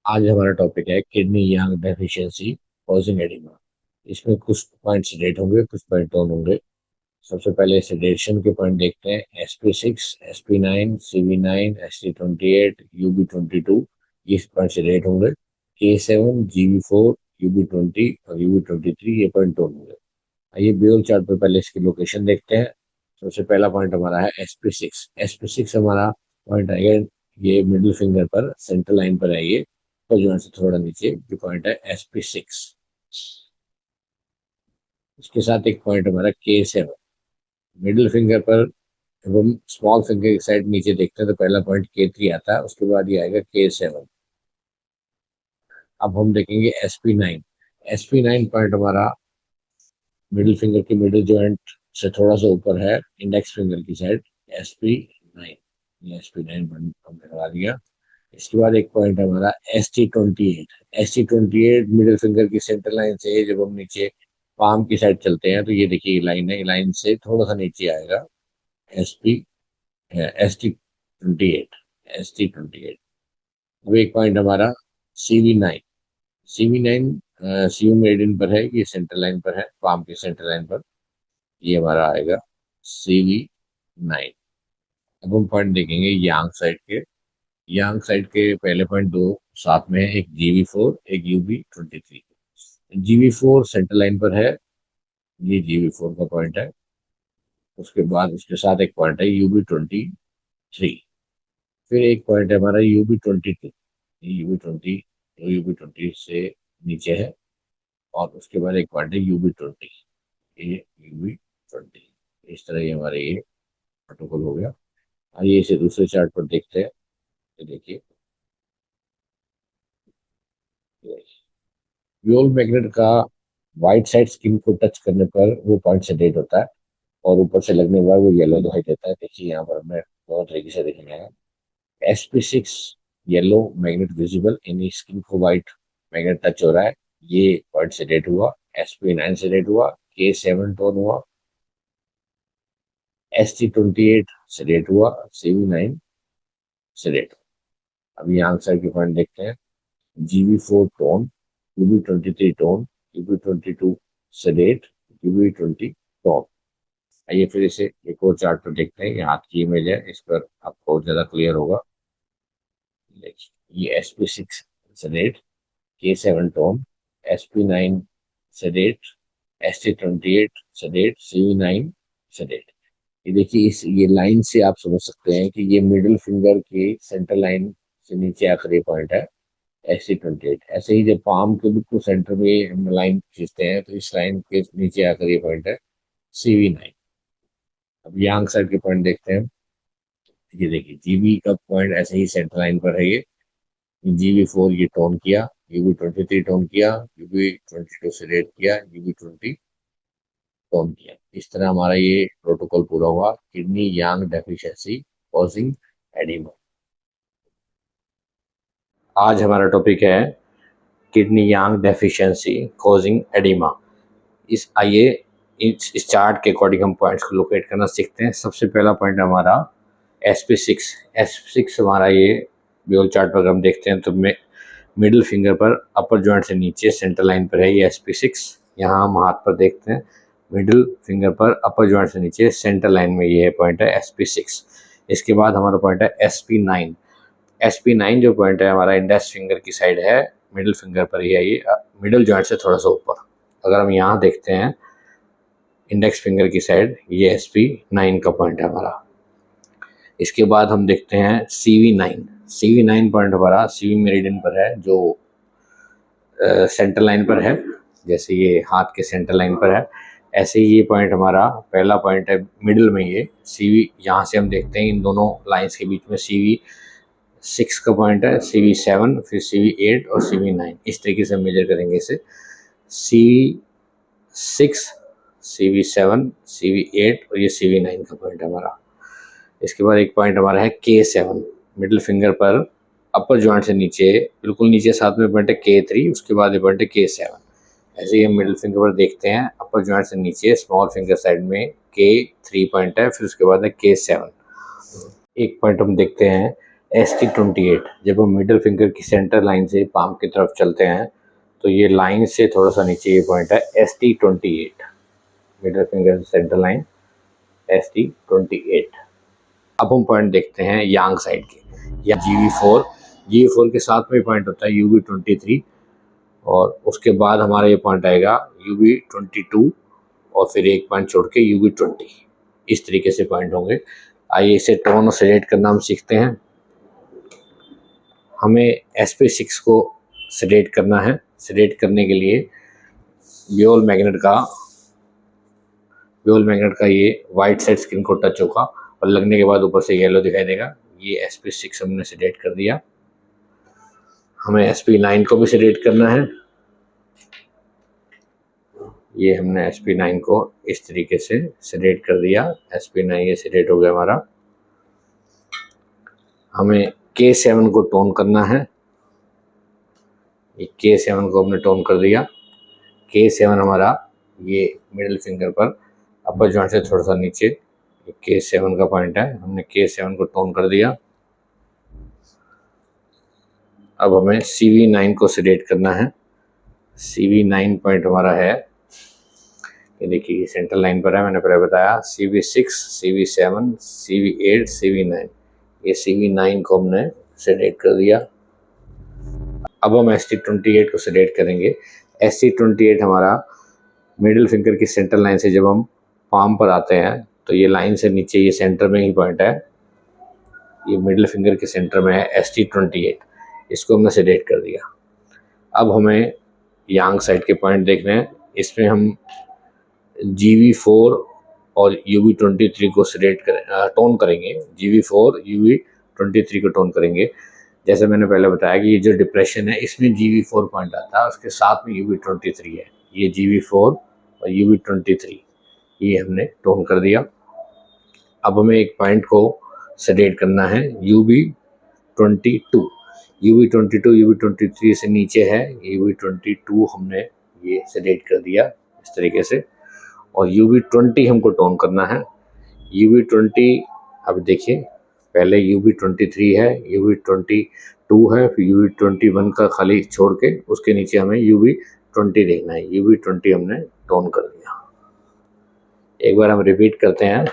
आज हमारा टॉपिक है किडनी यांग डेफिशिएंसी कॉजिंग एडिमा। इसमें कुछ पॉइंट सेडेट होंगे, कुछ पॉइंट टोन होंगे। सबसे पहले सेडेशन के पॉइंट देखते हैं। SP6, SP9, CV9, ST28, UB22, ये पॉइंट सेडेट होंगे। K7, GB4, UB20 और UB23, ये पॉइंट टोन होंगे। आइए बियोल चार्ट पर पहले इसकी लोकेशन देखते हैं। सबसे पहला पॉइंट हमारा है SP6। SP6 हमारा पॉइंट आएगा ये मिडिल फिंगर पर, सेंटर लाइन पर है ये, तो जो से थोड़ा नीचे ये पॉइंट है SP6। इसके साथ एक पॉइंट हमारा K7, मिडिल फिंगर पर। जब हम स्मॉल फिंगर की साइड नीचे देखते हैं तो पहला पॉइंट K3 आता है, उसके बाद ये आएगा K7। अब हम देखेंगे SP9। SP9 पॉइंट हमारा मिडिल फिंगर की मिडिल जॉइंट से थोड़ा सा ऊपर है, इंडेक्स फिंगर की साइड। SP9, ये SP9 पॉइंट हमने लगा दिया। इसके बाद एक पॉइंट है हमारा ST28। ST28 मिडिल फिंगर की सेंटर लाइन से जब हम नीचे पाम की साइड चलते हैं तो ये देखिए लाइन है, लाइन से थोड़ा सा नीचे आएगा SP ST28। अब एक पॉइंट हमारा CV9। CV9 सीयू मेरिडियन पर है, ये सेंटर लाइन पर है, पाम की सेंटर लाइन पर। ये हमारा आएगा CV9। अब हम पॉइंट देखेंगे यांग साइड के पहले पॉइंट दो साथ में है, एक GB4, एक UB23। GB4 सेंटर लाइन पर है, ये GB4 का पॉइंट है। उसके बाद उसके साथ एक पॉइंट है UB23। फिर एक पॉइंट है हमारा UB22। UB20, UB20 से नीचे है। और उसके बाद एक पॉइंट है UB20, ये UB20। इस तरह ये हमारे ये प्रोटोकॉल हो गया। आइए इसे दूसरे चार्ट पर देखते हैं। ये देखिए, व्योल मैग्नेट का वाइट साइड स्किन को टच करने पर वो पॉइंट सेडेट होता है, और ऊपर से लगने के बाद वो येलो दिखाई देता है। देखिए यहाँ पर हमें दोनों तरीके से देखेंगे। SP6 येलो मैग्नेट विजिबल, यानी स्किन को व्हाइट मैग्नेट टच हो रहा है, ये पॉइंट सेडेट हुआ। SP9 सेडेट हुआ। K7 टोन हुआ। ST28 सेडेट हुआ। CV9 sedate. अब यहाँ आंसर के पॉइंट देखते हैं। GB4 tone, UB23 tone, UB22 sedate, UB20 tone. आइए फिर इसे एक और चार्ट पर देखते हैं। ये हाथ की इमेज है, इस पर आपको और ज्यादा क्लियर होगा। देखिए ये SP6 sedate, K7 tone, SP9 sedate, ST28 sedate, CV9 sedate. ये देखिए इस ये लाइन से आप समझ सकते हैं कि ये मिडिल फिंगर के सेंटर लाइन से नीचे आकर ये पॉइंट है ST28। ऐसे ही जब पाम के बिल्कुल सेंटर में हम लाइन खींचते हैं तो इस लाइन के नीचे आकर ये पॉइंट है CV9। अब यांग साइड के पॉइंट देखते हैं। ये देखिए जीबी का पॉइंट ऐसे ही सेंटर लाइन पर है ये। GB4 ये टोन किया, UB23 टोन किया, UB22 से रेट किया, UB20 टोन किया। इस तरह हमारा ये प्रोटोकॉल पूरा हुआ, किडनी यांग डेफिशिएंसी कॉजिंग एडिमा। आज हमारा टॉपिक है किडनी यांग डेफिशिएंसी कॉजिंग एडिमा। इस आइए इस चार्ट के अकॉर्डिंग हम पॉइंट्स को लोकेट करना सीखते हैं। सबसे पहला पॉइंट हमारा SP6। SP6 हमारा ये व्यूअल चार्ट पर हम देखते हैं तो मिडिल फिंगर पर अपर जॉइंट से नीचे सेंटर लाइन पर है ये SP6। यहाँ हम हाथ पर देखते हैं, मिडिल फिंगर पर अपर जॉइंट से नीचे सेंटर लाइन में ये पॉइंट है SP6। इसके बाद हमारा पॉइंट है SP9। SP9 जो पॉइंट है हमारा इंडेक्स फिंगर की साइड है, मिडिल फिंगर पर ही है ये, मिडिल जॉइंट से थोड़ा सा ऊपर। अगर हम यहाँ देखते हैं इंडेक्स फिंगर की साइड, ये SP9 का पॉइंट है हमारा। इसके बाद हम देखते हैं CV9। CV9 पॉइंट हमारा CV मेरिडियन पर है, जो सेंटर लाइन पर है। जैसे ये हाथ के सेंटर लाइन पर है, ऐसे ही ये पॉइंट हमारा पहला पॉइंट है मिडिल में ये CV। यहाँ से हम देखते हैं इन दोनों लाइंस के बीच में CV6 का पॉइंट है, CV7, फिर CV8 और CV9। इस तरीके से हम मेजर करेंगे इसे। CV6, CV7, CV8 और ये CV9 का पॉइंट है हमारा। इसके बाद एक पॉइंट हमारा है K7, मिडिल फिंगर पर अपर जॉइंट से नीचे, बिल्कुल नीचे साथ में पॉइंट है K3, उसके बाद ये पॉइंट है K7। ऐसे ही हम मिडिल फिंगर पर देखते हैं, अपर जॉइंट से नीचे स्मॉल फिंगर साइड में K3 पॉइंट है, फिर उसके बाद है K7। एक पॉइंट हम देखते हैं ST28 जब हम मिडिल फिंगर की सेंटर लाइन से पाम की तरफ चलते हैं तो ये लाइन से थोड़ा सा नीचे ये पॉइंट है ST28, middle finger centre line ST28। अब हम पॉइंट देखते हैं यांग साइड के या GV4 के साथ में पॉइंट होता है UV23 और उसके बाद हमारा ये पॉइंट आएगा UV22 और फिर एक पॉइंट छोड़ के UV20। इस तरीके से पॉइंट होंगे। आइए इसे टोन और सेलेक्ट करना हम सीखते हैं। हमें SP6 को सेलेक्ट करना है। सेलेक्ट करने के लिए ब्योल मैग्नेट का ये वाइट साइड स्क्रीन को टच होगा और लगने के बाद ऊपर से येलो दिखाई देगा। ये SP6 हमने सेलेक्ट कर दिया। हमें SP9 को भी सेलेक्ट करना है। ये हमने SP9 को इस तरीके से सेलेक्ट कर दिया। SP9 ये सेलेक्ट हो गया हमारा। हमें K7 को टोन करना है। ये K7 को हमने टोन कर दिया। K7 हमारा ये मिडिल फिंगर पर अपर जॉइंट से थोड़ा सा नीचे K7 का पॉइंट है। हमने K7 को टोन कर दिया। अब हमें CV9 को सेलेक्ट करना है। CV9 पॉइंट हमारा है, ये देखिए सेंटर लाइन पर है, मैंने पहले बताया। CV6, CV7, CV8, CV9, ये CV9 को हमने सेलेक्ट कर दिया। अब हम ST28 को सेलेक्ट करेंगे। ST28 हमारा मिडिल फिंगर की सेंटर लाइन से जब हम पाम पर आते हैं तो ये लाइन से नीचे ये सेंटर में ही पॉइंट है। ये मिडिल फिंगर के सेंटर में है ST28, इसको हमने सेलेक्ट कर दिया। अब हमें यांग साइड के पॉइंट देखने हैं। इसमें हम GV4 और UV23 को टोन करेंगे। GV4 UV23 को टोन करेंगे। जैसे मैंने पहले बताया कि ये जो डिप्रेशन है इसमें GV4 पॉइंट आता है, उसके साथ में UV23 है। ये GV4 और UV23 ये हमने टोन कर दिया। अब हमें एक पॉइंट को सेलेक्ट करना है UV22। UV23 से नीचे है, UV22 हमने ये सेलेक्ट कर दिया इस तरीके से। और UV20 हमको टोन करना है। UV20 अब देखिए, पहले UV23 है, UV22 है, फिर UV21 का खाली छोड़ के उसके नीचे हमें UV20 देखना है। UV20 हमने टोन कर दिया। एक बार हम रिपीट करते हैं।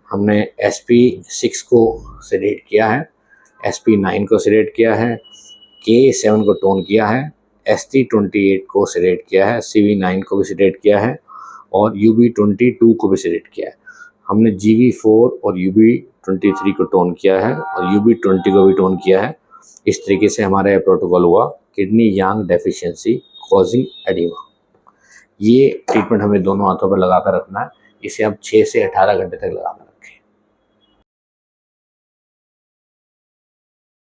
हमने SP6 को सेलेक्ट किया है, SP9 को सेलेक्ट किया है, K7 को टोन किया है, ST28 को सेलेक्ट किया है, CV9 को भी सेलेक्ट किया है और UV22 को भी सेलेक्ट किया है। हमने GV4 और UV23 को टोन किया है और UV20 को भी टोन किया है। इस तरीके से हमारा यह प्रोटोकॉल हुआ किडनी यांग डेफिशिएंसी कॉजिंग एडिमा। ये ट्रीटमेंट हमें दोनों हाथों पर लगा कर रखना है। इसे आप 6 से 18 घंटे तक लगा कर